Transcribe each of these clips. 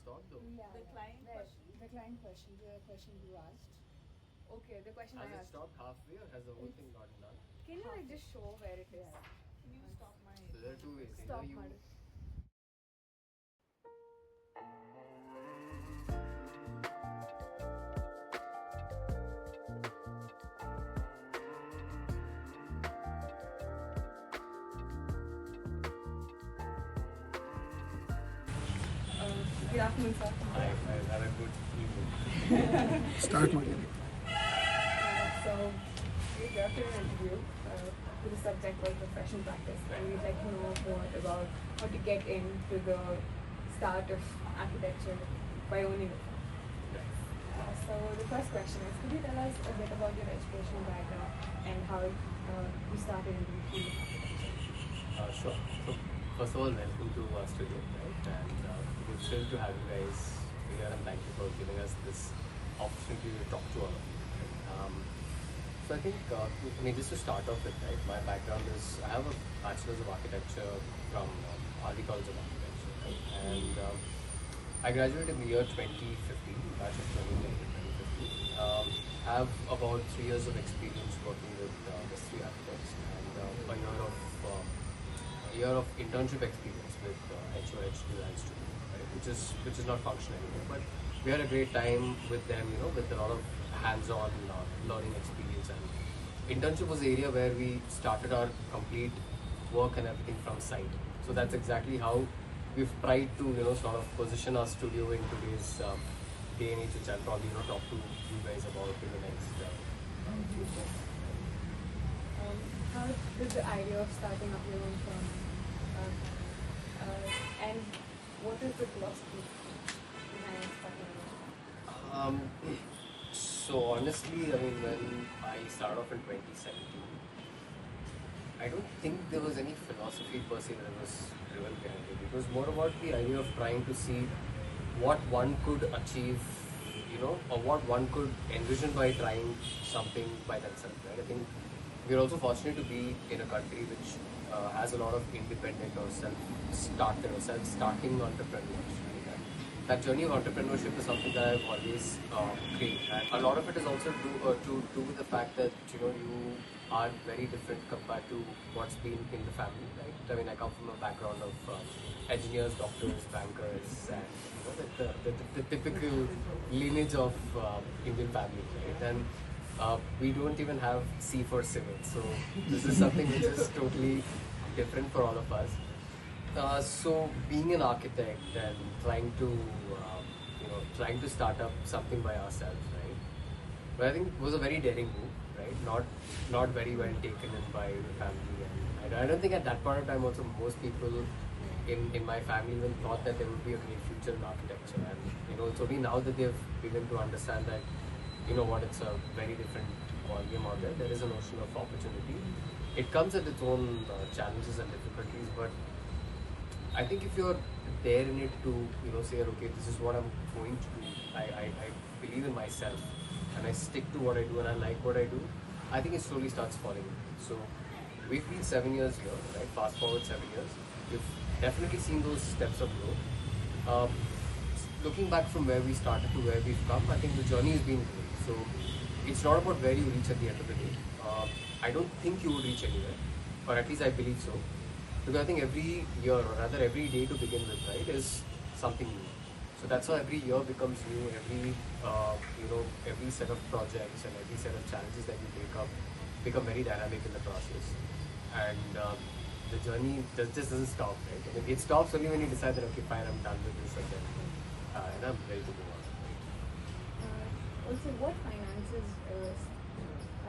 thought though. Yeah. The client question? The client question, the question you asked. Okay, the question Has I it asked. stopped halfway or has the whole thing gotten done? Can you like just show where it is? Yeah. Can you stop my... So there are two ways. Stop Either you Madhu. Good afternoon, sir. I had a good evening. Start again. So, we got an interview to the subject was professional practice, and we'd like to know more about how to get into the start of architecture by owning it. So, the first question is, could you tell us a bit about your educational background and how you started into the field of architecture? Sure. So first of all, welcome to our studio, right? And we're thrilled to have you guys here, and thank you for giving us this opportunity to talk to all of you. Right? So I think, just to start off with, right, my background is I have a bachelor's of architecture from RD College of Architecture, right? And I graduated in the year 2015, batch of 2015. Have about 3 years of experience working with three architects and a year of internship experience with HOH Design Studio, right? Which is not functional anymore, but we had a great time with them, with a lot of hands-on learning experience. And internship was the area where we started our complete work and everything from site. So that's exactly how we've tried to sort of position our studio in today's day and age, which I'll probably talk to you guys about in the next future. How did the idea of starting up your own firm and what is the philosophy behind starting your own? So honestly, I mean, when I started off in 2017, I don't think there was any philosophy per se that was driven behind it. It was more about the idea of trying to see what one could achieve, or what one could envision by trying something by themselves, right? I think we're also fortunate to be in a country which has a lot of independent or self-starting entrepreneurs. Right? And that journey of entrepreneurship is something that I've always craved, and a lot of it is also to do with the fact that you are very different compared to what's been in the family, right? I mean, I come from a background of engineers, doctors, bankers, and the typical lineage of Indian family, right? And we don't even have C for civil, so this is something which is totally different for all of us. So being an architect and trying to start up something by ourselves, right? But I think it was a very daring move, right? Not very well taken in by the family, and I don't think at that point of time also most people in my family even thought that there would be a great future in architecture. And it's only now that they've begun to understand that it's a very different ballgame out there. There is a notion of opportunity. It comes at its own challenges and difficulties, but I think if you're there in it to say, okay, this is what I'm going to do. I believe in myself and I stick to what I do and I like what I do. I think it slowly starts falling in. So we've been 7 years here, right? Fast forward 7 years. We've definitely seen those steps of growth. Looking back from where we started to where we've come, I think the journey has been great. So it's not about where you reach at the end of the day. I don't think you would reach anywhere, or at least I believe so. Because I think every year, or rather every day to begin with, right, is something new. So that's how every year becomes new. Every set of projects and every set of challenges that you take up become very dynamic in the process. And the journey just doesn't stop, right? I mean, it stops only when you decide that, okay, fine, I'm done with this, and I'm ready to move on. Also, what finances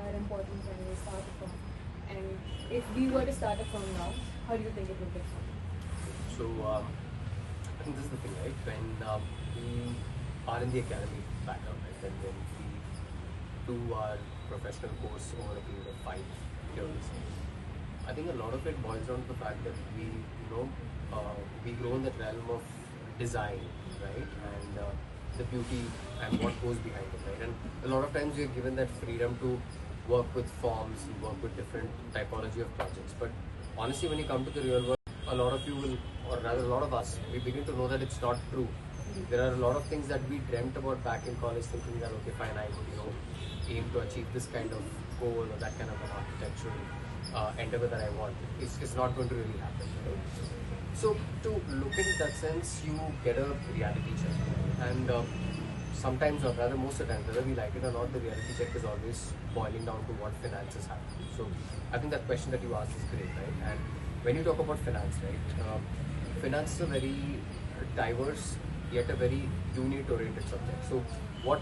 are important when we start a firm? And if we were to start a firm now, how do you think it would be? So, I think this is the thing, right? When we are in the academy background, right? When we do our professional course over a period of 5 years, I think a lot of it boils down to the fact that we grow in the realm of design, right? And the beauty and what goes behind it, right? And a lot of times we are given that freedom to work with forms, work with different typology of projects. But honestly, when you come to the real world, a lot of you will, or rather a lot of us, we begin to know that it's not true. There are a lot of things that we dreamt about back in college, thinking that okay, fine, I would aim to achieve this kind of goal or that kind of an architectural endeavor that I want. It's not going to really happen. Right? So to look at it that sense, you get a reality check, and sometimes, or rather most of the time, whether we like it or not, the reality check is always boiling down to what finances happen. So I think that question that you asked is great, right? And when you talk about finance, right, finance is a very diverse yet a very unit-oriented subject. So what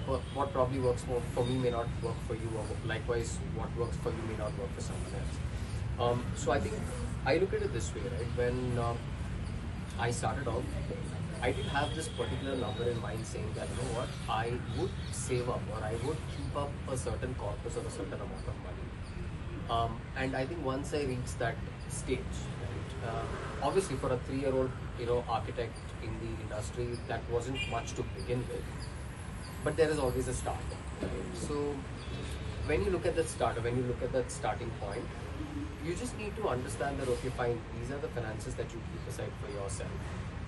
probably works for me may not work for you, or likewise, what works for you may not work for someone else. So I think I look at it this way, right? When I started off, I didn't have this particular number in mind saying that, you know what, I would save up or I would keep up a certain corpus or a certain amount of money. And I think once I reached that stage, right, obviously for a 3-year-old, architect in the industry, that wasn't much to begin with. But there is always a start. Right? So when you look at that start, or when you look at that starting point, you just need to understand that okay, fine, these are the finances that you keep aside for yourself.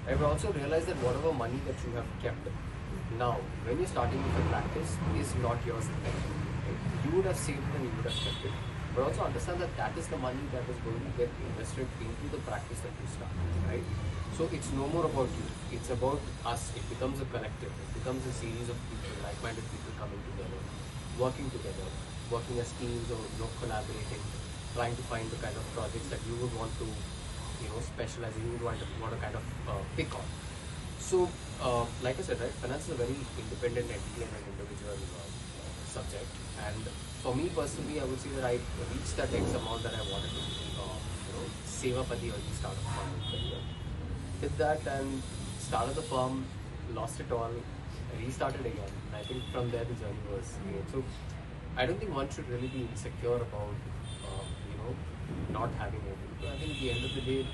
I will also realize that whatever money that you have kept now, when you're starting with a practice, is not yours again. Right? You would have saved it and you would have kept it. But also understand that that is the money that is going to get invested into the practice that you start. Right? So it's no more about you. It's about us. It becomes a collective. It becomes a series of people, like-minded people coming together, working as teams or collaborating, trying to find the kind of projects that you would want to specialize in, you would want to kind of pick on. So, like I said, right, finance is a very independent entity and an individual subject. And for me personally, I would say that I reached that X amount that I wanted to, save up at the early start of my career. Did that and started the firm, lost it all, restarted again. And I think from there the journey was great. So, I don't think one should really be insecure about, not having it. I think at the end of the day,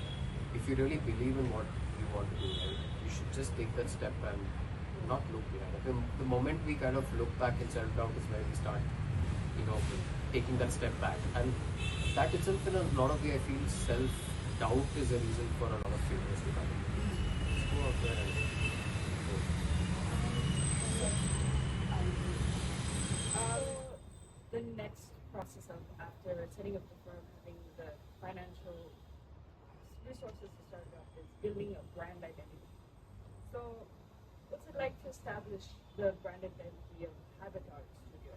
if you really believe in what you want to do, right, you should just take that step and not look behind. The moment we kind of look back in self-doubt is where we start, taking that step back. And that itself, in a lot of ways, I feel self-doubt is a reason for a lot of failures to come. Just go out there and go. The next process of after setting up the firm, having the financial resources to start it up, is building a brand identity. So, what's it like to establish the brand identity of HabitArt Studio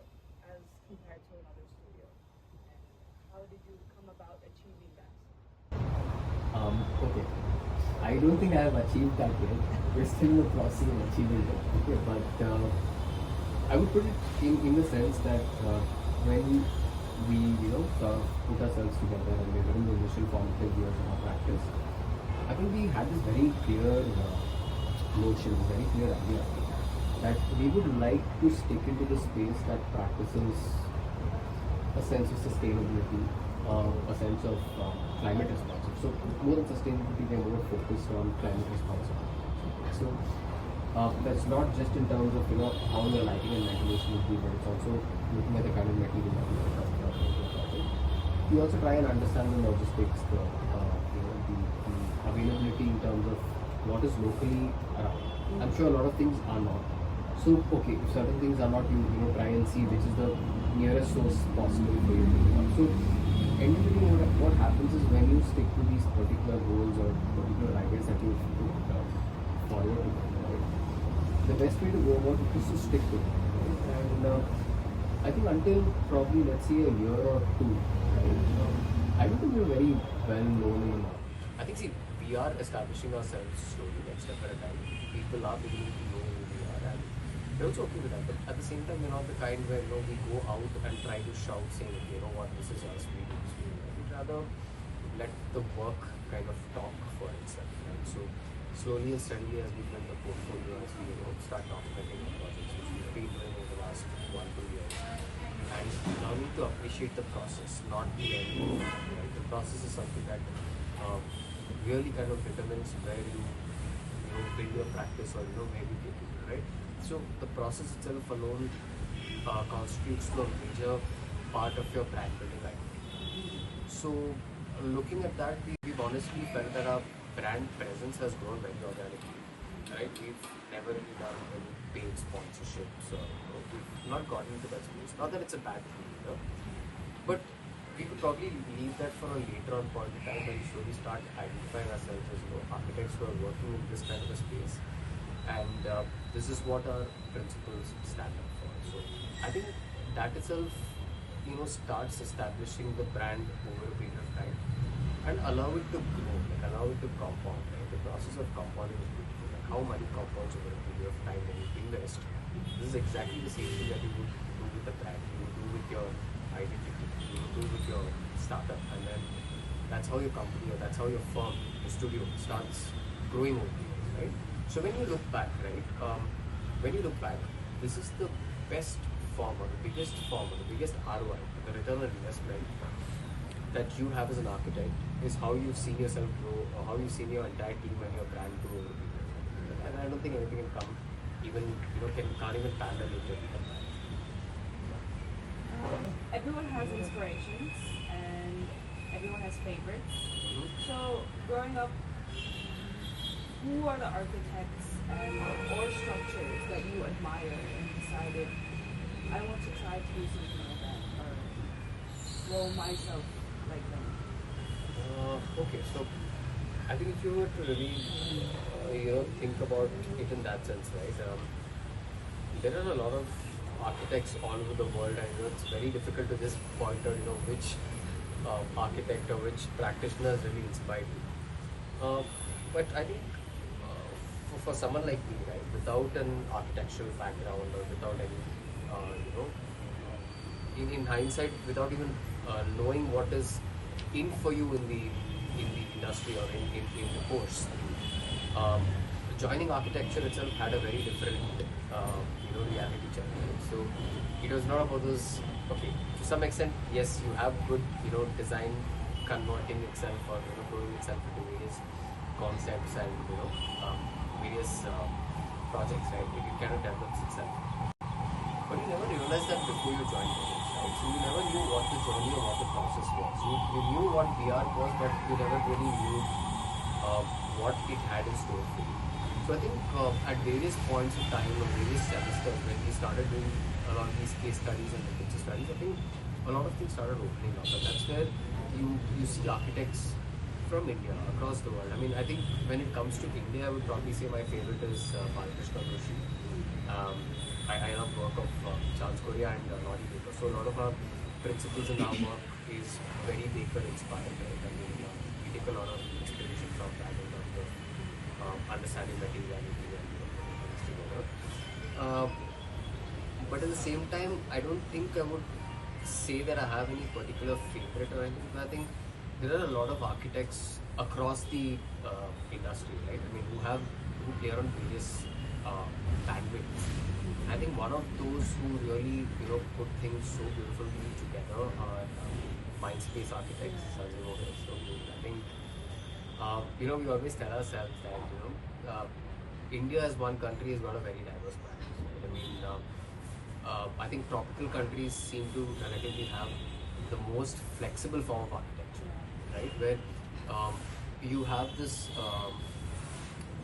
as compared to another studio? And how did you come about achieving that? Okay. I don't think I have achieved that yet. We're still in the process of achieving it. Okay, but I would put it in the sense that when we sort of put ourselves together and we were in the initial formative years of our practice, I think we had this very clear notion, very clear idea that we would like to stick into the space that practices a sense of sustainability, a sense of climate responsive. So more than sustainability, we are more focused on climate responsibility. So that's not just in terms of how your lighting and ventilation would be, but it's also looking at the kind of material that we are talking about in the project. We also try and understand the logistics, the availability in terms of what is locally around. I'm sure a lot of things are not. So okay, if certain things are not, you try and see which is the nearest source possible for you to do. So individually, what happens is when you stick to these particular goals or particular ideas that you follow together, right, the best way to go about it is to stick to it. Right? And I think until probably, let's say, a year or two, right, I don't think we're very well known in the market. I think, see, we are establishing ourselves slowly, like step at a time. People are beginning to know who we are, and we're also okay with that. But at the same time, we're not the kind where we go out and try to shout, saying, okay, you know what, this is us, we do this, we do that. We'd rather let the work kind of talk for itself. Right? So slowly and steadily, as we build the portfolio, as we start documenting the projects which we've been doing over the last 1-2 years, and learning to appreciate the process, not the end goal. Right? The process is something that really kind of determines where you build your practice or where you get into, right? So the process itself alone constitutes the major part of your brand building identity. So looking at that, we've honestly felt that our brand presence has grown very organically. right? We've never really done any paid sponsorships, or we've not gotten into that space. Not that it's a bad thing, but we could probably leave that for a later on point in time when we slowly start identifying ourselves as architects who are working in this kind of a space, and this is what our principles stand up for. So I think that itself, starts establishing the brand over a period of time and allow it to grow, allow it to compound. Right? The process of compounding is beautiful. Like how money compounds over a period of time when you invest. This is exactly the same thing that you would do with the brand, you would do with your identity, you would do with your startup, and then that's how your company or that's how your firm, your studio starts growing over the years, right? So when you look back, right, this is the best form or the biggest ROI, the return on investment that you have as an architect is how you've seen yourself grow or how you've seen your entire team and your brand grow over the years. And I don't think anything can come even, can't even parallel it with that. Everyone has inspirations and everyone has favorites. So growing up, who are the architects or structures that you admire and decided, I want to try to do something like that or grow myself like them? Okay, so I think if you were to really, think about it in that sense, right? There are a lot of architects all over the world, and it's very difficult to just point out, which architect or which practitioner has really inspired you. But I think for someone like me, right, without an architectural background or without any, in hindsight, without even knowing what is in for you in the industry or in the course, joining architecture itself had a very different, reality check. Right? So it was not about those. Okay, to some extent, yes, you have good, design converting itself or growing itself into various concepts and various projects, right? It kind of develops itself. But you never realized that before you joined it, right? So you never knew what the journey or what the process was. You knew what VR was, but you never really knew what it had in store for you. So I think at various points of time or various semesters when we started doing a lot of these case studies and literature studies, I think a lot of things started opening up. And that's where you see architects from India, across the world. I mean, I think when it comes to India, I would probably say my favorite is Balkrishna Doshi. I love work of Charles Correa and Lottie Baker. So a lot of our principles in our work is very Baker inspired. Right? I mean, we take a lot of inspiration from that in terms of understanding materiality and putting things together. But at the same time, I don't think I would say that I have any particular favorite or anything. But I think there are a lot of architects across the industry, right? I mean, who play on various bandwidths. I think one of those who really, put things so beautifully together are Mindspace architects, Sanjay Mohan. So I think, we always tell ourselves that, India as one country has got a very diverse practice. Right? I mean, I think tropical countries seem to relatively have the most flexible form of architecture, right? Where you have this,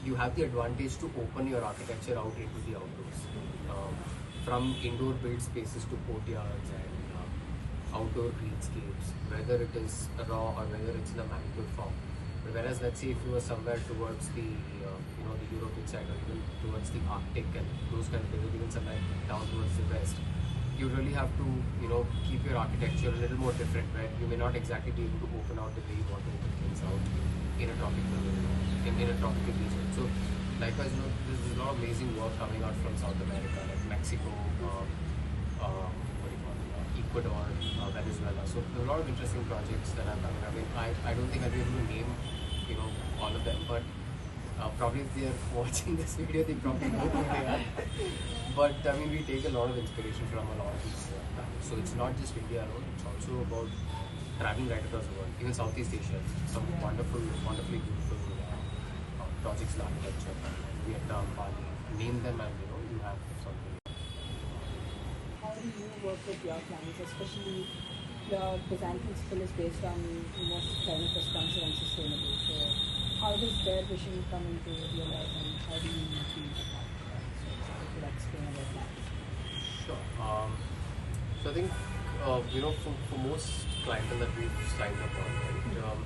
you have the advantage to open your architecture out into the outdoors, from indoor built spaces to courtyards and outdoor greenscapes, whether it is raw or whether it's in a manicured form. But whereas, let's say if you were somewhere towards the, the European side or even towards the Arctic and those kind of things, or even somewhere down towards the west, you really have to, keep your architecture a little more different, where you may not exactly be able to open out the way you want to open things out in a tropical, in a tropical region. So, likewise, there's a lot of amazing work coming out from South America, like Mexico, Ecuador, Venezuela. So there are a lot of interesting projects that are coming. I mean, I don't think I'll be able to name, all of them, but probably if they're watching this video, they probably know who they are. But I mean, we take a lot of inspiration from a lot of these projects. So it's not just India alone; it's also about traveling right across the world, even Southeast Asia. Some wonderfully beautiful projects in architecture, Vietnam, Bali. Name them, and you have something. How do you work with your clients, especially your design principle is based on most climate responsive and sustainable. So how how does their vision come into your life, and how do you feel about that? So if you like explain about that. Sure. So I think for most clientele that we've signed up on, right,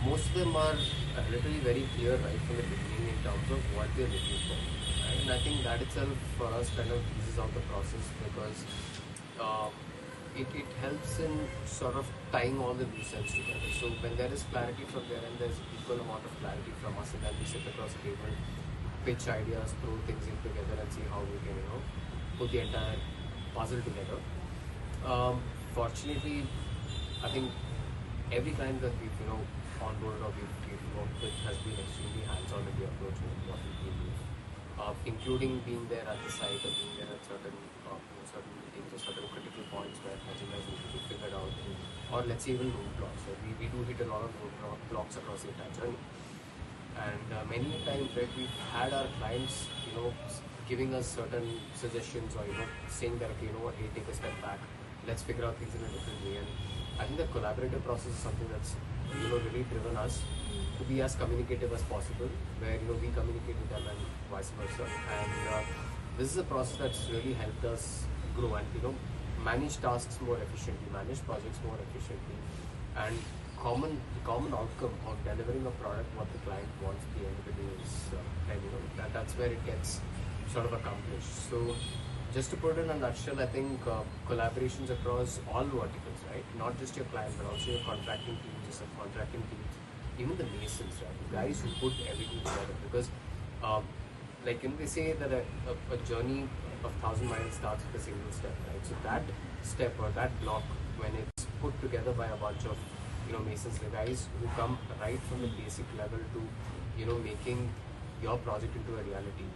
most of them are literally very clear right from the beginning in terms of what they're looking for. Right? And I think that itself for us kind of eases out the process because it helps in sort of tying all the loose ends together. So when there is clarity from there and there's equal amount of clarity from us, and then we sit across the table, pitch ideas, throw things in together and see how we can, put the entire puzzle together. Fortunately, I think every client that we've, onboarded or we've worked with has been extremely hands-on in the approach with what we do. Including being there at the site or being there at certain meetings or certain critical points where agendas need to be figured out, or let's say even roadblocks. Right? We do hit a lot of roadblocks across the entire journey. And many times, right, we've had our clients, giving us certain suggestions or, saying that, okay, hey, take a step back, let's figure out things in a different way. And I think the collaborative process is something that's, really driven us to be as communicative as possible, where, we communicate with them and vice versa. And this is a process that's really helped us grow and, manage tasks more efficiently, manage projects more efficiently, and the common outcome of delivering a product what the client wants at the end of the day is, and that's where it gets sort of accomplished. So just to put it in a nutshell, I think collaborations across all verticals, right? Not just your client, but also your contracting teams, your subcontracting teams, even the masons, right? The guys who put everything together. Because, they say that a journey of 1,000 miles starts with a single step, right? So that step or that block, when it's put together by a bunch of, masons, the guys who come right from the basic level to, making your project into a reality.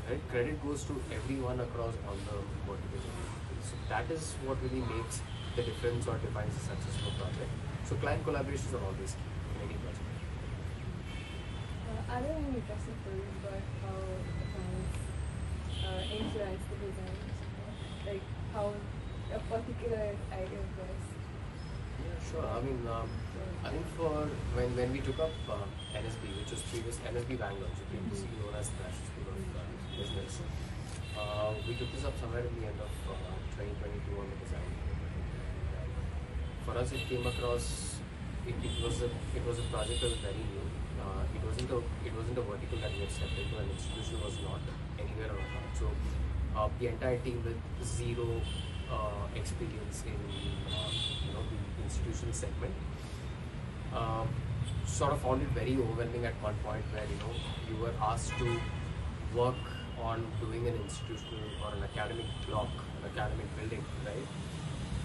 Right? Credit goes to everyone across all the verticals. So that is what really makes the difference or defines a successful project. So client collaborations are always key in any project. Are there any interesting stories about how the clients influence the design? Like how a particular idea was? Yeah, sure. I think for when we took up NSB, which was previous NSB Bangalore, which is previously known as National School of Business, we took this up somewhere in the end of 2022 on the design. For us, it came across. It was a project that was very new. It wasn't a vertical that we had stepped into, and institution was not anywhere around. So the entire team with zero experience in the institutional segment sort of found it very overwhelming at one point, where you were asked to work on doing an institutional or an academic block, an academic building, right?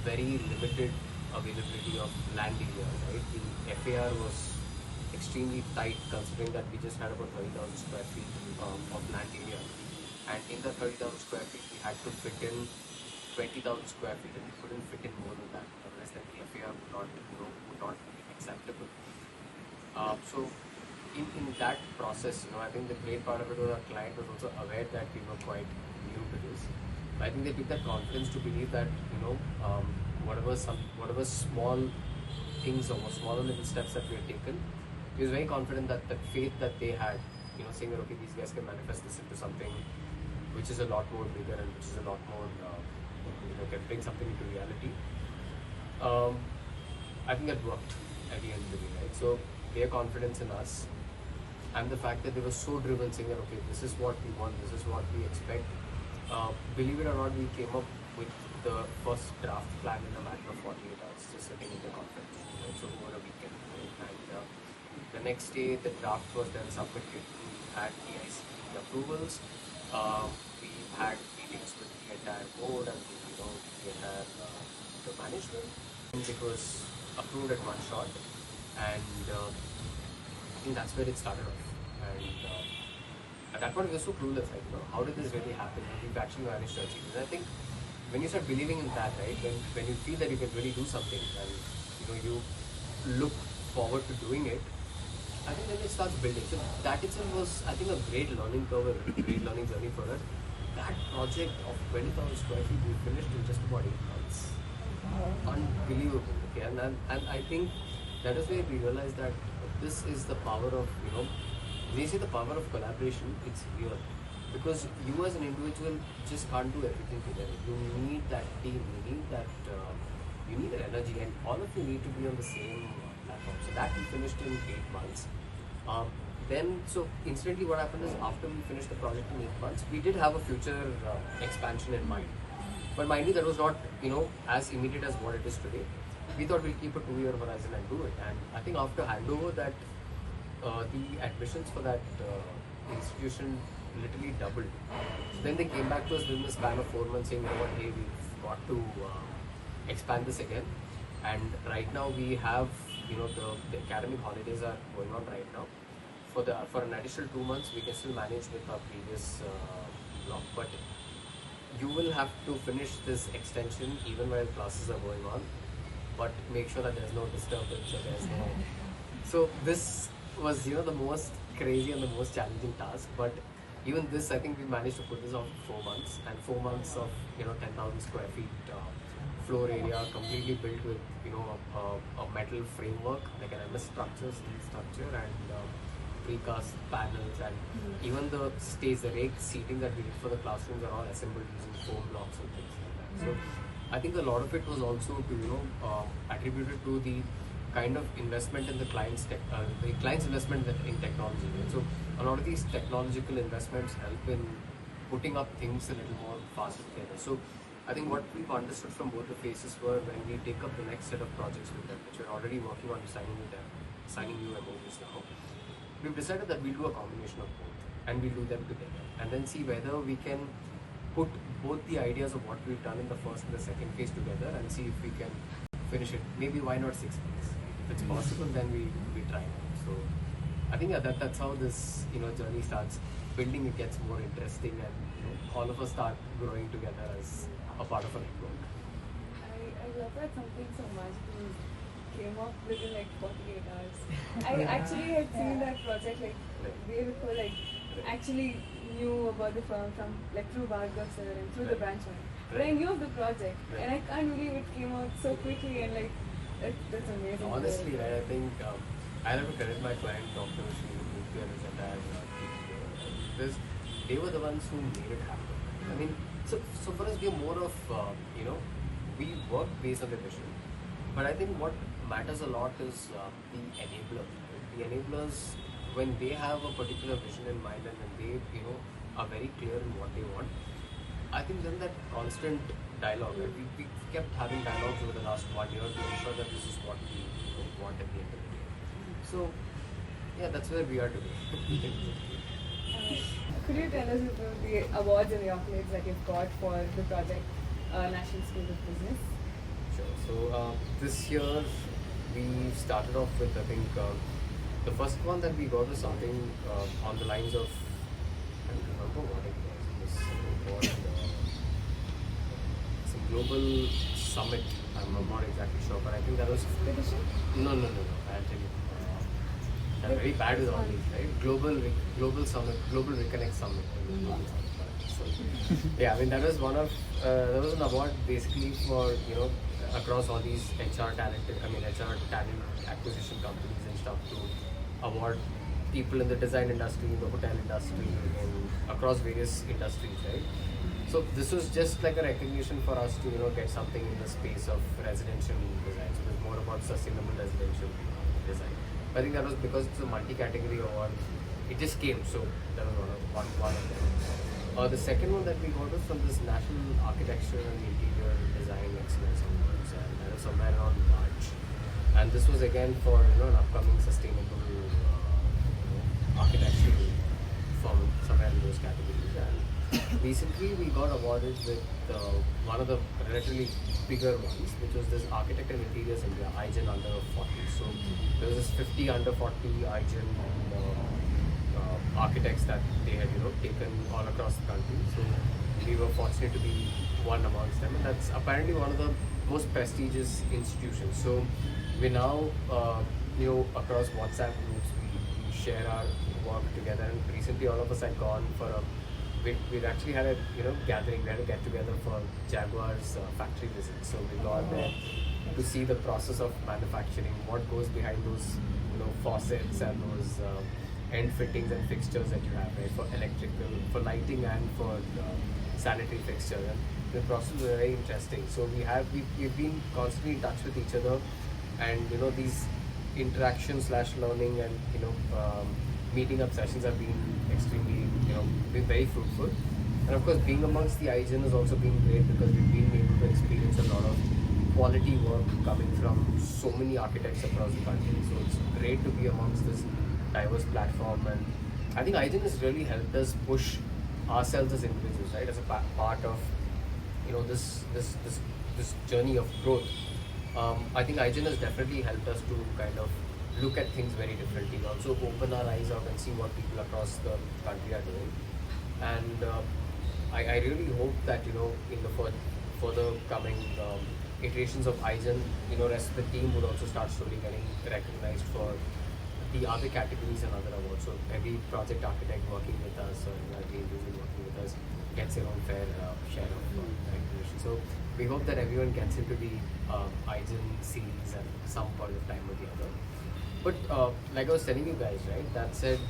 Very limited availability of land area, right? The FAR was extremely tight, considering that we just had about 30,000 square feet of land area, and in the 30,000 square feet we had to fit in 20,000 square feet, and we couldn't fit in more than that, unless the FAR would not be acceptable. So in that process, I think the great part of it was our client was also aware that we were quite new to this. I think they took that confidence to believe that whatever small things or smaller little steps that we had taken, he was very confident that the faith that they had, saying that okay, these guys can manifest this into something which is a lot more bigger and which is a lot more can bring something into reality. I think that worked at the end of the day, right? So their confidence in us and the fact that they were so driven, saying that okay, this is what we want, this is what we expect. Believe it or not, we came up with the first draft plan in a matter of 48 hours, just sitting in the conference, right? So over a weekend, right? And the next day, the draft was then submitted. We had EIC approvals. We had meetings with the entire board and the entire the management. And it was approved at one shot, and I think that's where it started off. And at that point, we were so clueless, like, how did this really happen? And we've actually managed to achieve it. And I think when you start believing in that, right, when you feel that you can really do something, and you look forward to doing it, I think then it starts building. So that itself was, I think, a great learning curve, a great learning journey for us. That project of 20,000 square feet we finished in just about 8 months. Unbelievable. Okay, and I think that is where we realized that this is the power of, they say the power of collaboration. It's real, because you as an individual just can't do everything together. You need that team. You need that. You need that energy, and all of you need to be on the same platform. So that we finished in 8 months. Then, so instantly, what happened is after we finished the project in 8 months, we did have a future expansion in mind. But mind you, that was not, as immediate as what it is today. We thought we'll keep a 2-year horizon and do it. And I think after handover, that the admissions for that institution literally doubled. So then they came back to us within the span of 4 months saying, what, hey, we've got to expand this again. And right now we have, the academic holidays are going on right now. For an additional 2 months, we can still manage with our previous block, but you will have to finish this extension even while classes are going on, but make sure that there's no disturbance or there's no. So this was, the most crazy and the most challenging task, but even this, I think we managed to put this on 4 months, and 4 months of, 10,000 square feet floor area, completely built with, a metal framework, like an MS structure, steel structure, and precast panels, and even the stage, the rake seating that we did for the classrooms are all assembled using foam blocks and things like that. So I think a lot of it was also to attributed to the kind of investment in the client's investment in technology. Right? So a lot of these technological investments help in putting up things a little more faster together. So I think what we've understood from both the phases were when we take up the next set of projects with them, which we're already working on signing new MOUs now. We've decided that we'll do a combination of both, and we'll do them together, and then see whether we can put both the ideas of what we've done in the first and the second phase together, and see if we can finish it. Maybe why not 6 months? If it's possible, then we try it. So I think that's how this journey starts. Building it gets more interesting, and all of us start growing together as a part of a network. I love that something so much. Came up within like 48 hours. I actually had seen that project like way before, like actually knew about the firm from like through Bhargav sir and through the branch one. But I knew of the project, and I can't believe it came out so quickly, and like that's amazing. Honestly, right, I think I have to credit my client, Dr. Shri and his entire team, because they were the ones who made it happen. I mean, so for us, we are more of we work based on the vision, but I think what matters a lot is the enabler. The enablers, when they have a particular vision in mind and when they are very clear in what they want, I think then that constant dialogue, right? We kept having dialogues over the last 1 year to ensure that this is what we want at the end of the day. So yeah, that's where we are today. Could you tell us about the awards and the accolades that you've got for the project National School of Business? Sure. So this year we started off with, I think, the first one that we got was something on the lines of, I don't remember what it was. It was something called some global summit. I'm not exactly sure, but I think that was. No. I'll tell you. I'm very bad with all these, right? Global summit, global reconnect summit. So, yeah, I mean that was that was an award basically for across all these HR talent acquisition companies and stuff to award people in the design industry, the hotel industry, and across various industries, right? So this was just like a recognition for us to get something in the space of residential design. So it was more about sustainable residential design. I think that was because it's a multi-category award. It just came, so that was one of them. The second one that we got was from this National Architecture and Interior Design Excellence Awards, and that was somewhere around March. And this was again for an upcoming sustainable architectural firm somewhere in those categories. And recently we got awarded with one of the relatively bigger ones, which was this Architect and Interiors India, IGEN under 40. So there was this 50 under 40 IGEN architects that they had taken all across the country. So we were fortunate to be one amongst them, and that's apparently one of the most prestigious institutions. So we now across WhatsApp groups we share our work together, and recently all of us had gone for we'd actually had a gathering. We had a get together for Jaguar's factory visit. So we got there to see the process of manufacturing, what goes behind those faucets and those end fittings and fixtures that you have, right, for electrical, for lighting and for sanitary fixtures. And the process is very interesting. So we've been constantly in touch with each other, and these interaction slash learning and meeting up sessions have been extremely been very fruitful. And of course, being amongst the iGen has also been great because we've been able to experience a lot of quality work coming from so many architects across the country. So it's great to be amongst this diverse platform, and I think iGen has really helped us push ourselves as individuals, right, as a part of this journey of growth. I think iGen has definitely helped us to kind of look at things very differently, also open our eyes out and see what people across the country are doing. And I really hope that in the further coming iterations of iGen, rest of the team would also start slowly getting recognized for the other categories and other awards. So every project architect working with us or every individual working with us gets their own fair share of recognition. So we hope that everyone gets into the iGen series at some point of time or the other. But like I was telling you guys, right, that said,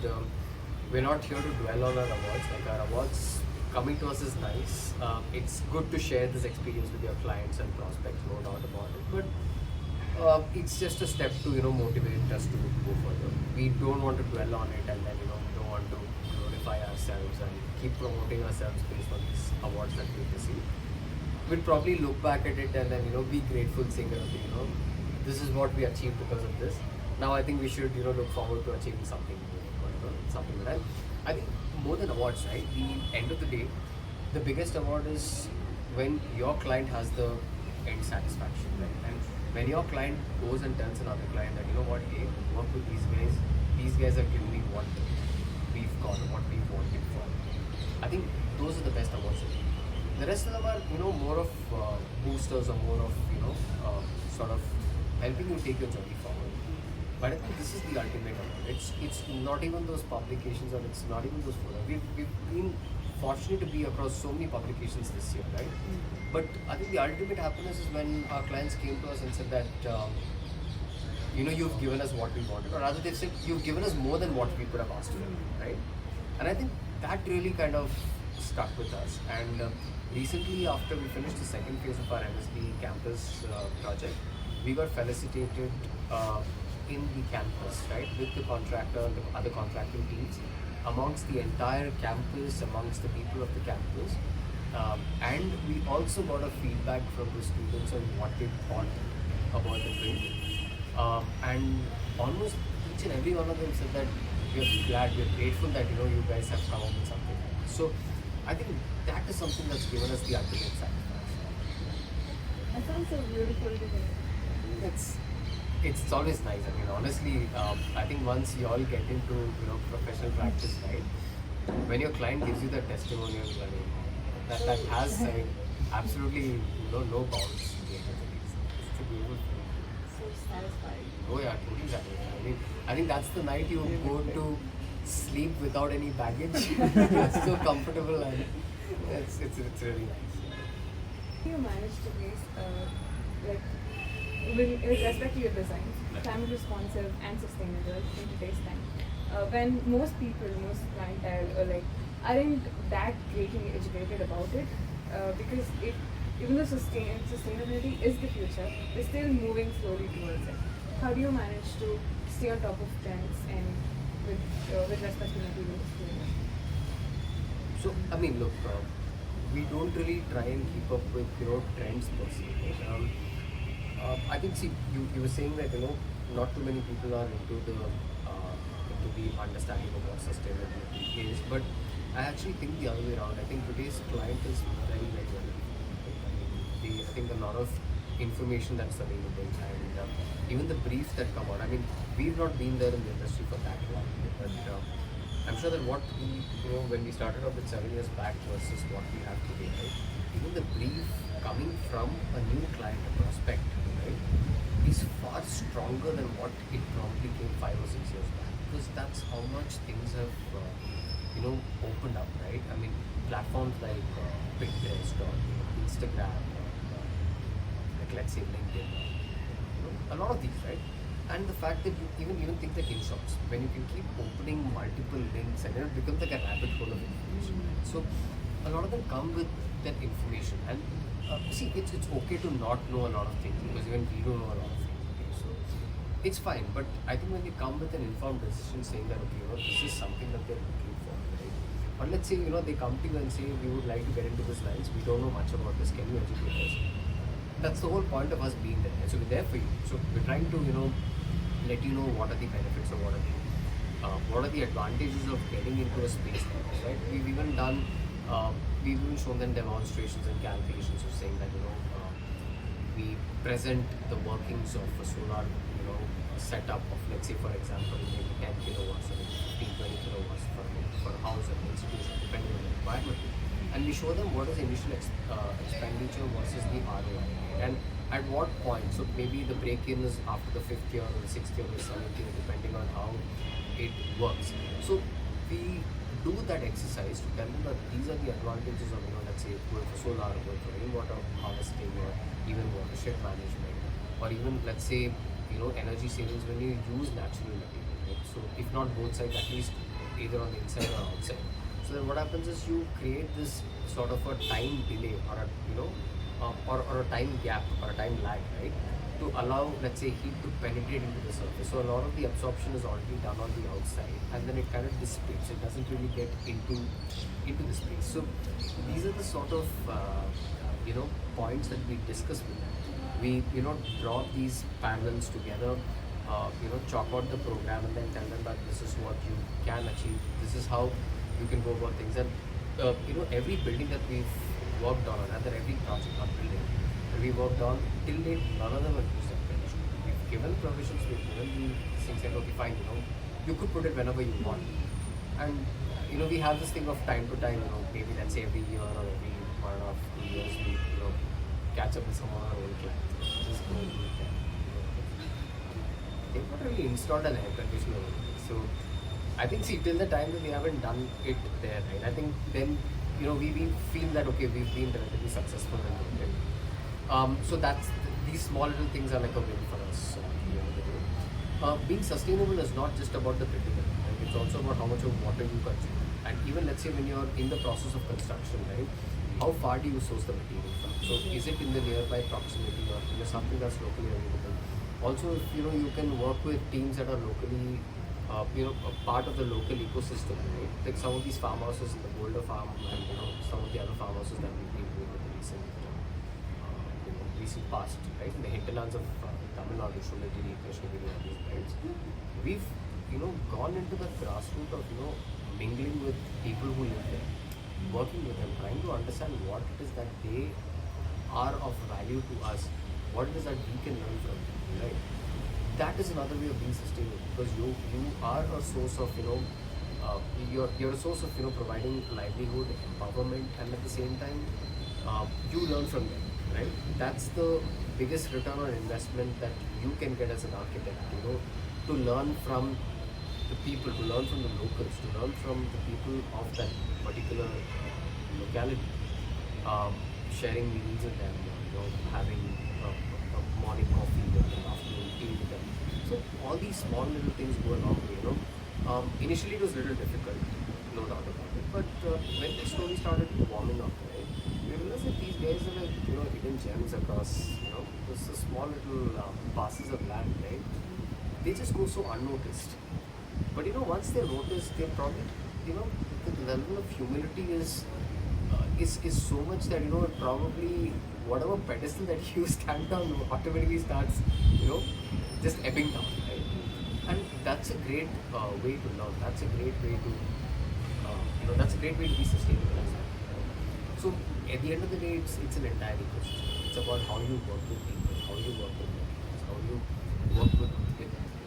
we're not here to dwell on our awards. Like, our awards coming to us is nice. It's good to share this experience with your clients and prospects, no doubt about it. But it's just a step to motivate us to go further. We don't want to dwell on it, and then we don't want to glorify ourselves and keep promoting ourselves based on these awards that we've received. We'll probably look back at it and then be grateful, saying that this is what we achieved because of this. Now I think we should look forward to achieving something more, something like that. I think more than awards, right? The end of the day, the biggest award is when your client has the end satisfaction, right? And when your client goes and tells another client that hey, work with these guys have given me what we've got or what we've wanted for. I think those are the best awards. The rest of them are more of boosters or more of sort of helping you take your journey forward. But I think this is the ultimate award. It's not even those publications, or it's not even those photos. We've been fortunate to be across so many publications this year, right? But I think the ultimate happiness is when our clients came to us and said that you've given us what we wanted, or rather they've said you've given us more than what we could have asked for, right? And I think that really kind of stuck with us. And recently, after we finished the second phase of our MSP campus project, we got felicitated in the campus, right, with the contractor and the other contracting teams, amongst the entire campus, amongst the people of the campus. And we also got a feedback from the students on what they thought about the film. And almost each and every one of them said that we're glad, we're grateful that you guys have come up with something. So I think that is something that's given us the ultimate satisfaction. That sounds so beautiful to hear. It's always nice. I mean, honestly, I think once you all get into professional practice, right, when your client gives you that testimonial, I mean, that has absolutely no bounds. It's a beautiful thing. So satisfying. Oh yeah, totally satisfying. I think that's the night you go to sleep without any baggage. It's so comfortable, and it's really nice. You managed to place with respect to your design, climate responsive and sustainable in today's time. When most clientele aren't that greatly educated about it, because even though sustainability is the future, we're still moving slowly towards it. How do you manage to stay on top of trends and with respect to material disclosure? So I mean, look, we don't really try and keep up with trends per se. I think, see, you were saying that not too many people are into the understanding of what sustainability is, but I actually think the other way around. I think today's client is very, very well. I think a lot of information that's available, and even the briefs that come out. I mean, we've not been there in the industry for that long, but I'm sure that what we when we started off with 7 years back versus what we have today, right? Even the brief coming from a new client, a prospect, right, is far stronger than what it probably came 5 or 6 years back, because that's how much things have opened up, right? I mean, platforms like Pinterest or Instagram, or, like let's say LinkedIn, a lot of these, right? And the fact that you even think like in shops, when you can keep opening multiple links and it becomes like a rabbit hole of information. Right? So a lot of them come with that information, and see, it's okay to not know a lot of things because even we don't know a lot of things. Okay? So it's fine, but I think when they come with an informed decision saying that okay, this is something that they're looking for, right? Or let's say they come to you and say we would like to get into this lines, we don't know much about this, can you educate us? That's the whole point of us being there. And so we're there for you. So we're trying to let you know what are the benefits or what are the advantages of getting into a space like this, right? We've even shown them demonstrations and calculations of saying that we present the workings of a solar setup of, let's say, for example, maybe 10 kilowatts or 15, 20 kilowatts for a house or an institution, depending on the requirement. And we show them what is the initial expenditure versus the ROI. And at what point, so maybe the break-in is after the 5th year or the 6th year or the 7th year, depending on how it works. So we do that exercise to tell them that these are the advantages of, let's say, going for solar, going for rainwater harvesting, or even watershed management, or even, let's say, energy savings when you use natural material, right? So if not both sides, at least either on the inside or outside. So then what happens is you create this sort of a time delay or or a time gap or a time lag, right? To allow, let's say, heat to penetrate into the surface. So a lot of the absorption is already done on the outside, and then it kind of dissipates. It doesn't really get into the space. So these are the sort of points that we discuss with them. We draw these panels together, chalk out the program, and then tell them that this is what you can achieve. This is how you can go about things. And every building that we've worked on, rather every project or building that we worked on till date, none of them have used air conditioning. We've given provisions, we've given the things like okay, fine, you could put it whenever you want. And we have this thing of time to time, maybe let's say every year or every 1.5 years, we catch up with some of our old clients. Just go with them. They've not really installed an air conditioner. So I think, see, till the time that we haven't done it there, right? I think then, we feel that, okay, we've been relatively successful in doing it. So these small little things are like a win for us. Being sustainable is not just about the critical, right? It's also about how much of water you consume. And even, let's say, when you're in the process of construction, right? How far do you source the material from? So is it in the nearby proximity or something that's locally available? Also, if you can work with teams that are locally a part of the local ecosystem, right? Like some of these farmhouses in the Boulder Farm and some of the other farmhouses that we've been doing with the recent past, right? In the hinterlands of Tamil Nadu, Shulagiri, Krishnagiri, and these rights, we've gone into the grassroots of mingling with people who live there, working with them, trying to understand what it is that they are of value to us, what it is that we can learn from them, right? That is another way of being sustainable, because you are a source of you're a source of providing livelihood, empowerment, and at the same time you learn from them, right? That's the biggest return on investment that you can get as an architect, to learn from the people, to learn from the locals, to learn from the people of that particular locality, sharing meals with them, having a morning coffee with them, afternoon tea with them. So all these small little things go a long way. Initially it was a little difficult, no doubt about it, but when they slowly started warming up, right, we realized that these guys are like hidden gems across just small little parcels of land, right? They just go so unnoticed. But once they're noticed, they probably, the level of humility is so much that it probably whatever pedestal that you stand on automatically starts just ebbing down, right? And that's a great way to learn. That's a great way to that's a great way to be sustainable as well. So at the end of the day, it's an entire ecosystem. It's about how you work with people, how you work with materials, how you work with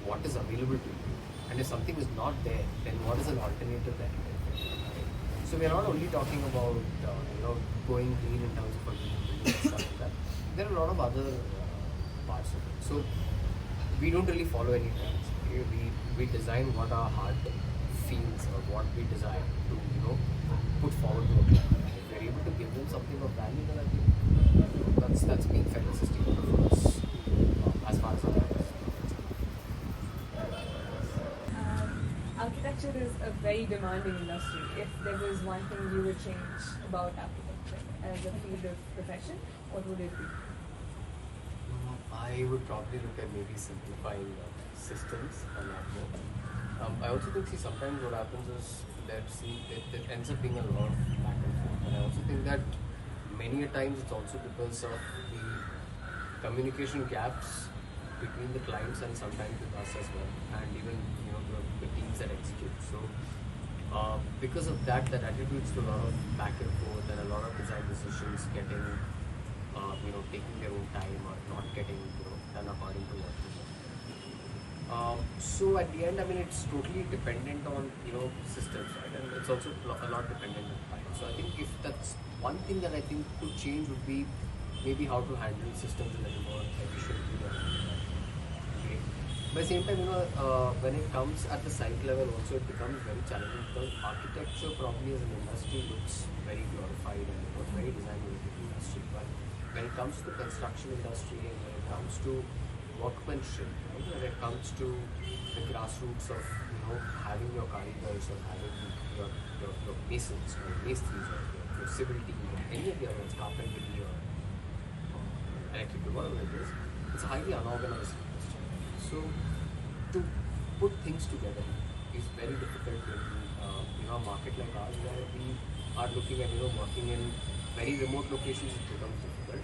what is available to you. And if something is not there, then what is an alternative that you can fit? Right? So we are not only talking about going green in terms of a green building and stuff like that. There are a lot of other parts of it. So we don't really follow any trends. Okay? We design what our heart feels or what we desire to put forward to a client. If we're able to give them something of value, then I think that's being fairly sustainable for us as far as our life is. architecture is a very demanding industry. If there was one thing you would change about architecture as a field of profession, what would it be? I would probably look at maybe simplifying systems a lot more. I also think, sometimes what happens is that it ends up being a lot of back and forth. And I also think that many a times it's also because of the communication gaps between the clients and sometimes with us as well, and even the teams that execute. So because of that attributes to a lot of back and forth and a lot of design decisions getting taking their own time or not getting done according to what we want. So at the end, I mean, it's totally dependent on systems, right? And it's also a lot dependent on time. So I think if that's one thing that I think could change would be maybe how to handle systems a little more efficiently. By the same time, when it comes at the site level also, it becomes very challenging because architecture probably as an industry looks very glorified and very design-oriented industry. But when it comes to the construction industry and when it comes to workmanship, right, when it comes to the grassroots of having your carpenters or having your masons or masons or your civil team or any of the others, carpentry or electrical, whatever it is, it's a highly unorganized industry. So to put things together is very difficult in a market like ours where we are looking at working in very remote locations. It becomes difficult.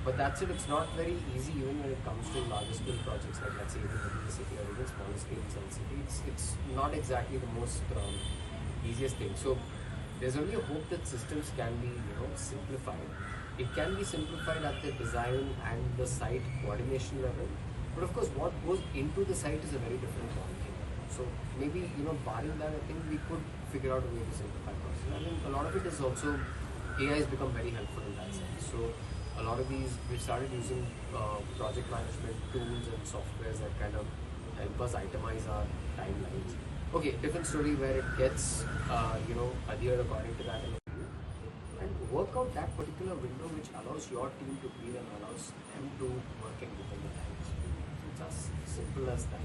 But that's it. It's not very easy even when it comes to larger scale projects like, let's say, even within the city or even smaller scale inside the city. It's not exactly the most easiest thing. So there's only a hope that systems can be simplified. It can be simplified at the design and the site coordination level. But of course, what goes into the site is a very different ballgame. So maybe barring that, I think we could figure out a way to simplify process. I mean, a lot of it is also AI has become very helpful in that sense. So a lot of these, we started using project management tools and softwares that kind of help us itemize our timelines. Okay, different story where it gets adhered according to that and work out that particular window which allows your team to breathe and allows them to work in within the time. So it's as simple as that.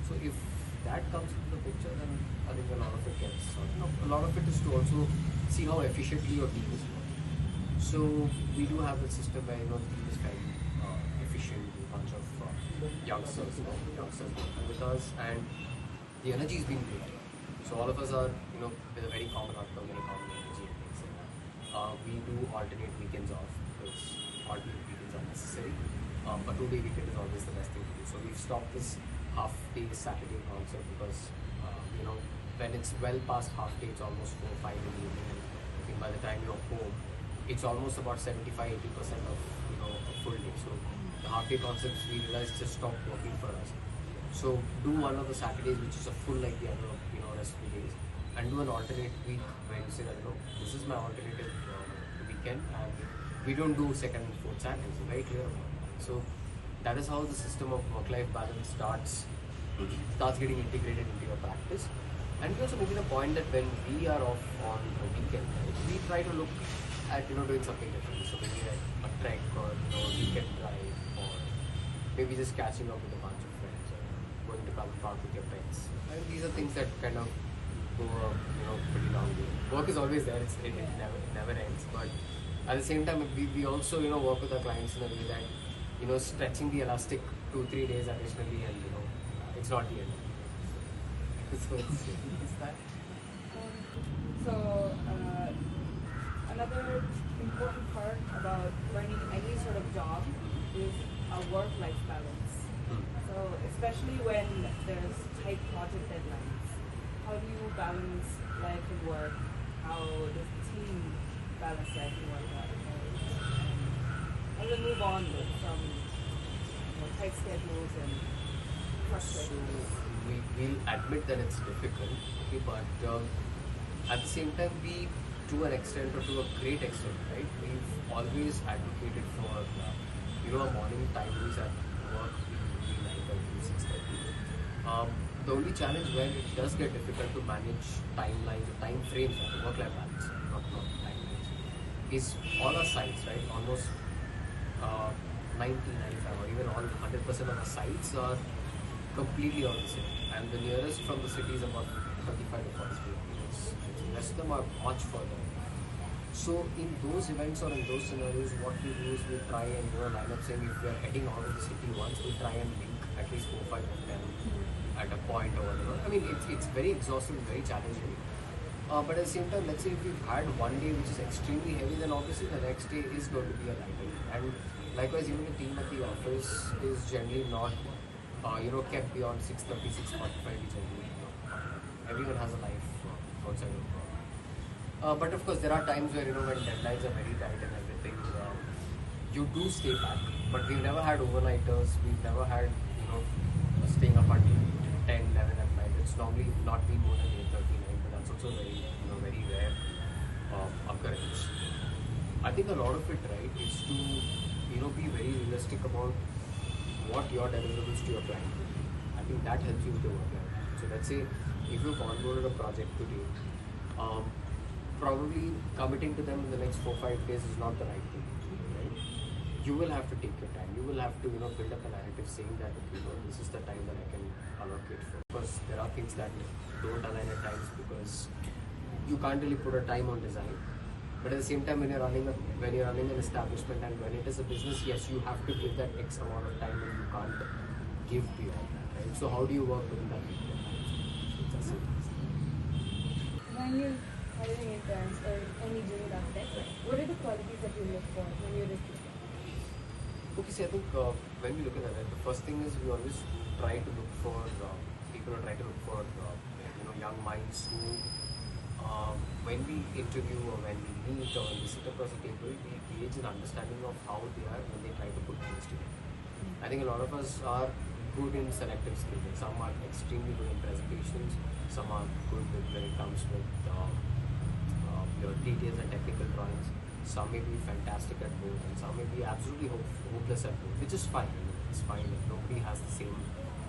So if that comes into the picture, then I think a lot of it gets sorted. A lot of it is to also see how efficiently your team is working. So we do have a system where the team is very efficient, a bunch of youngsters working with us, and the energy has been great. So all of us are with a very common outcome, very common energy and things like that. We do alternate weekends off because alternate weekends are necessary. A 2-day weekend is always the best thing to do. So we've stopped this half-day Saturday concept because when it's well past half-day, it's almost 4 or 5 in the evening, and I think by the time you're home, it's almost about 75-80% of a full day. So the half-day concepts we realized just stopped working for us. So do one of the Saturdays which is a full like the other rest of the days, and do an alternate week where you say that this is my alternative weekend, and we don't do second and fourth Saturdays. We're very clear about that. So that is how the system of work-life balance starts getting integrated into your practice. And we also make it a point that when we are off on a weekend, right, we try to look at doing something different. So maybe a trek or a weekend drive, or maybe just catching up with a bunch of friends, or going to come park with your pets. And these are things that kind of go pretty long way. Work is always there; it never ends. But at the same time, we also work with our clients in a way that stretching the elastic 2-3 days additionally, and it's not the end. So it's that. So another important part about running any sort of job is a work-life balance. So especially when there's tight project deadlines, how do you balance life and work? How does the team balance life and work? How do we move on from tight schedules and frustration? So we'll admit that it's difficult, okay, but at the same time, we, to an extent or to a great extent, right, we've always advocated for a morning timings at work between 9:30 to 6:30. The only challenge where it does get difficult to manage timelines or time frames of the work-life balance, not timelines, is all our sites, right? Almost 90-95 or even all 100% of the sites are completely on the city, and the nearest from the city is about 30 of them are much further. So in those events or in those scenarios, what we do is we try and line up saying if we are heading out of the city once, we try and link at least 4, 5 of them at a point or whatever. I mean, it's very exhausting, very challenging. But at the same time, let's say if we've had one day which is extremely heavy, then obviously the next day is going to be a lighter. And likewise, even the team at the office is generally not, kept beyond 6:30, 6:45. Generally, everyone has a life outside of work. But of course, there are times where when deadlines are very tight and everything, you do stay back. But we've never had overnighters. We've never had staying up until 10, 11 at night. It's normally not been more than 8:30, 9, but that's also very rare occurrence. I think a lot of it, right, is to be very realistic about what your deliverables to your client will be. I think that helps you with the work-life. So let's say if you've onboarded a project today, probably committing to them in the next 4, 5 days is not the right thing. Right? You will have to take your time. You will have to build up a narrative saying that this is the time that I can allocate for. Of course, there are things that don't align at times because you can't really put a time on design. But at the same time, when you're running an establishment and when it is a business, yes, you have to give that X amount of time and you can't give beyond that, right? So how do you work within that? When you're hiring interns or any junior architect, what are the qualities that you look for when you're recruiting? Okay, so I think when we look at that, the first thing is we always try to look for people who try to look for young minds who, when we interview or when we meet or when we sit across a table, we gauge an understanding of how they are when they try to put things together. I think a lot of us are good in selective skills. Some are extremely good in presentations. Some are good when it comes with details and technical drawings. Some may be fantastic at both, and some may be absolutely hopeless at both, which is fine. It's fine. Nobody has the same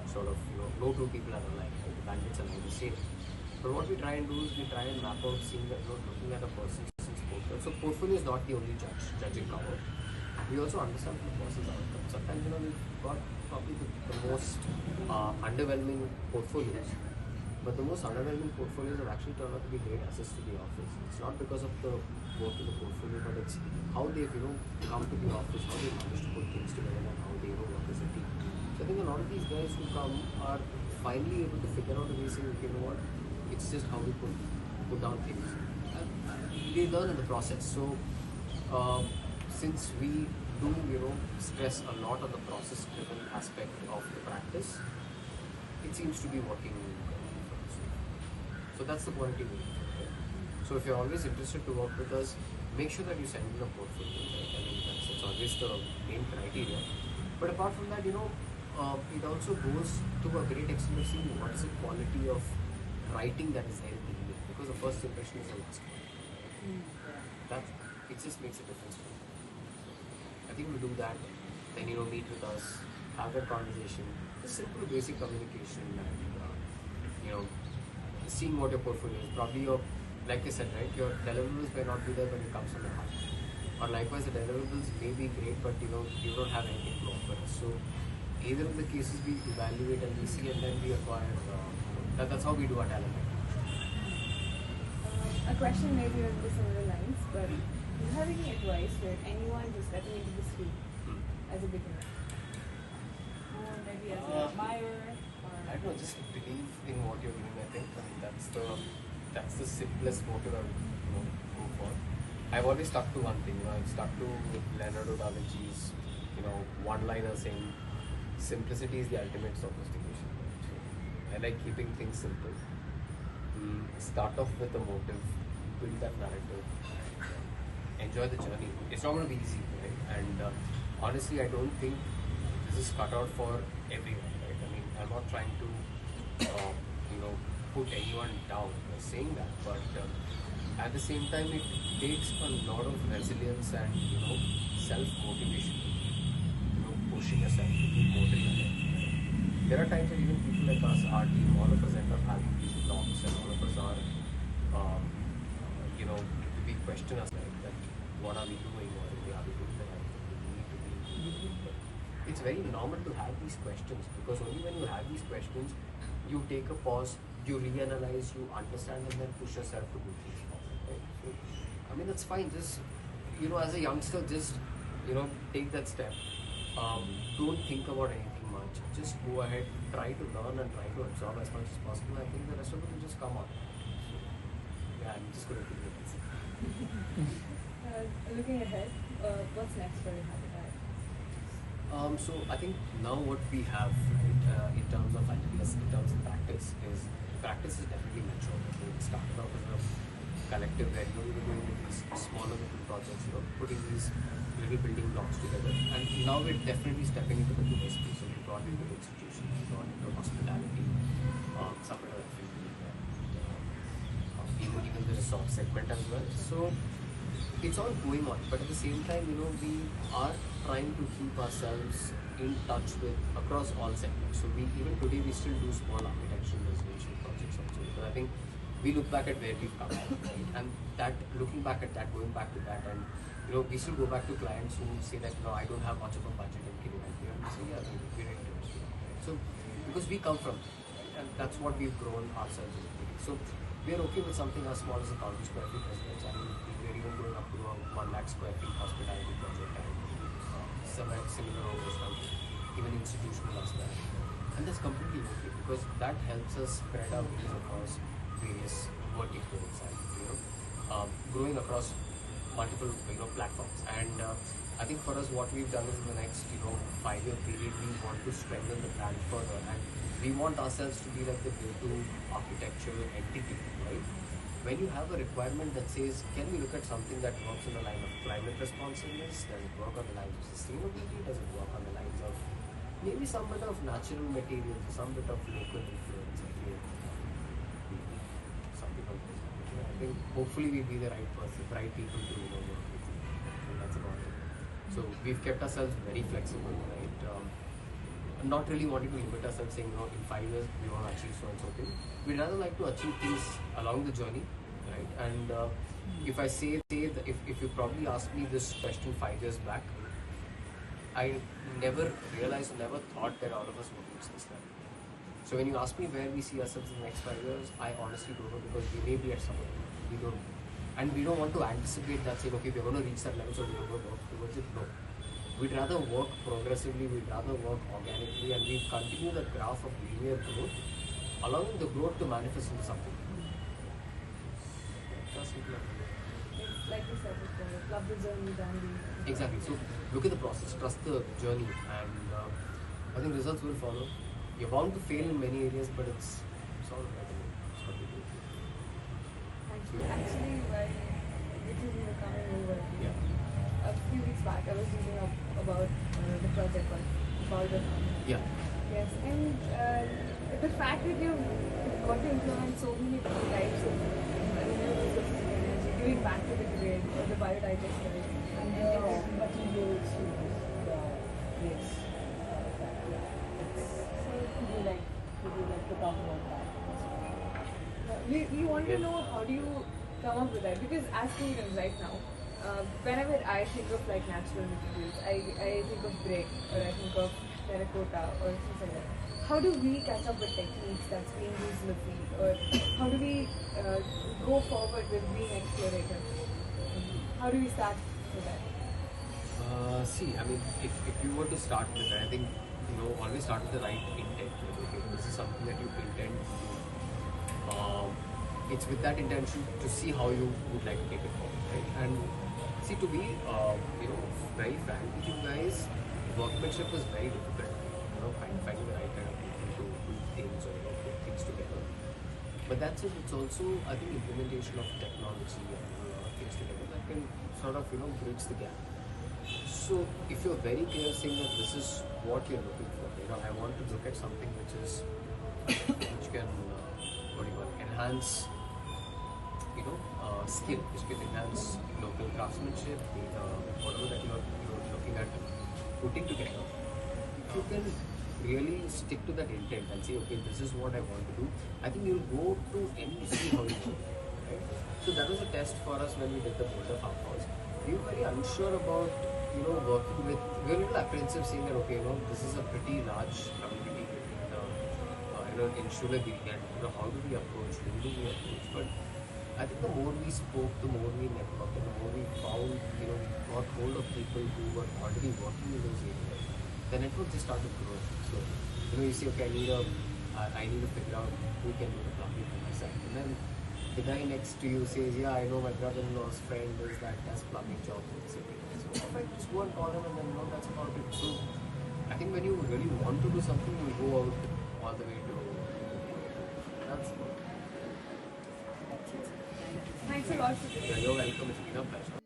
sort of, no two people are alike. Right? The bandits are the same. But what we try and do is we try and map out, seeing that looking at a person's portfolio. So portfolio is not the only judging cover. We also understand from the person's outcome. Sometimes we've got probably the most underwhelming portfolios. But the most underwhelming portfolios have actually turned out to be great assets to the office. It's not because of the work in the portfolio, but it's how they've come to the office, how they managed to put things together, and how they work as a team. So I think a lot of these guys who come are finally able to figure out a way saying, what, it's just how we put down things. And they learn in the process. So since we do stress a lot on the process-driven aspect of the practice, it seems to be working. So that's the quality we need. Right? So if you're always interested to work with us, make sure that you send in a portfolio. Right? I mean, that's always the main criteria. But apart from that, it also goes to a great extent of seeing what is the quality of writing that is there in the email. Because the first impression is the last one. It just makes a difference. I think we do that. Then meet with us, have that conversation. Just simple, basic communication, and seeing what your portfolio is. Probably like I said, right, your deliverables may not be there when it comes from the heart. Or likewise, the deliverables may be great, but you don't have anything to offer. So either of the cases we evaluate and we see, and then we acquire. That's how we do our talent. A question maybe on similar lines, but do you have any advice for anyone who's stepping into this field as a beginner? Or maybe as an admirer? I don't know, just believe in what you're doing. I think that's the simplest motive I would go for. I've always stuck to one thing. I've stuck to Leonardo da Vinci's one-liner saying, "Simplicity is the ultimate sophistication." So I like keeping things simple. Start off with a motive, build that narrative, enjoy the journey. It's not going to be easy, right? And honestly, I don't think this is cut out for everyone. I'm not trying to, put anyone down by saying that, but at the same time, it takes a lot of resilience and, self-motivation, pushing yourself to keep motivated. There are times that even people like us, our team, all of us end up having these blocks, and all of us are, we question ourselves that what are we doing, or are we doing the right thing, we need to be. It's very normal to have these questions, because only when you have these questions, you take a pause, you reanalyze, you understand, and then push yourself to do things forward, right? So, I mean, that's fine. Just, as a youngster, just, take that step. Don't think about anything much. Just go ahead, try to learn and try to absorb as much as possible. I think the rest of it will just come out. So, yeah, I'm just going to keep it. Looking ahead, what's next for HabitArt? So I think now what we have, right, in terms of ideas, in terms of practice is definitely mature. We started off as a collective where we were doing these smaller little projects, putting these little building blocks together, and now we're definitely stepping into the bigger space. So we brought into institutions, we brought into hospitality, some of the even the resort segment as well. So it's all going on, but at the same time, we are trying to keep ourselves in touch with across all segments. So even today we still do small architectural residential projects also. But I think we look back at where we've come from, right? And that looking back at that, going back to that, and we still go back to clients who say that I don't have much of a budget in Kiri, and we say we're interested, right? So because we come from, and that's what we've grown ourselves in. So we are okay with something as small as 1,000 square feet residence, and we're even going up to a 1 lakh square feet hospitality project, and similar over even institutional as well. And that's completely okay because that helps us spread our wings across various verticals and growing across multiple platforms. And I think for us, what we've done is in the next 5-year period, we want to strengthen the brand further, and we want ourselves to be like the go-to architectural entity, right? When you have a requirement that says, can we look at something that works on the line of climate responsiveness? Does it work on the lines of sustainability? Does it work on the lines of maybe some bit of natural materials, some bit of local influence? Some people, I think hopefully we'll be the right person, right people to work with. So that's about it. So we've kept ourselves very flexible, right? Not really wanting to limit ourselves, saying in 5 years we want to achieve so and so thing. We'd rather like to achieve things along the journey, right? And if I say that if you probably asked me this question 5 years back, I never realized, never thought that all of us would reach this level. So when you ask me where we see ourselves in the next 5 years, I honestly don't know, because we may be at some point. We don't know. And we don't want to anticipate that, saying, okay, we're going to reach that level, so we're going to work towards it. No. We'd rather work progressively, we'd rather work organically, and we continue the graph of linear growth, allowing the growth to manifest into something. Just simple. It's like you said before, love the journey than the... Exactly. So look at the process, trust the journey, and I think results will follow. You're bound to fail in many areas, but it's all right. It's what we do. Thank you. Actually, while you were coming over, Yeah. a few weeks back, I was reading up about the project about the Yeah. Yes, and the fact that you've got to implement so many different types of renewable sources of energy, giving back to the grid or the biodigesters and materials used, yes. Would you like to talk about that? we want to know, how do you come up with that? Because as students right now, whenever I think of like natural materials, I think of brick, or I think of terracotta or something like that. How do we catch up with techniques that's being used in the field, or how do we go forward with being explorative? How do we start with that? See, I mean, if you were to start with that, I think, always start with the right intent. Okay, this is something that you intend to do. It's with that intention to see how you would like to take it forward, right? And see, to be, very frank with you guys, workmanship is very difficult. Finding the right kind of people to do things or put things together. But that's it. It's also, I think, implementation of technology and things together that can sort of, bridge the gap. So if you're very clear saying that this is what you're looking for, I want to look at something which can, enhance, skill, which can enhance local craftsmanship, whatever that you're looking at putting together. If you can really stick to that intent and say, okay, this is what I want to do, I think you'll go to any see how you do, right? So that was a test for us when we did the Boulder farmhouse. We were very unsure about, working with, we were a little apprehensive saying that, okay, this is a pretty large community with in sugar beating, and how do we approach, who do we approach? But I think the more we spoke, the more we networked, and the more we found, we got hold of people who were already working in those areas. The network just started growing. So, you say, okay, I need to figure out who can do the plumbing for my site. And then the guy next to you says, yeah, I know my brother-in-law's friend does plumbing jobs in the city. So if I just go and call him, and then that's about it. So I think when you really want to do something, you go out all the way to that's Thanks a lot for this. you're welcome. It's been a pleasure.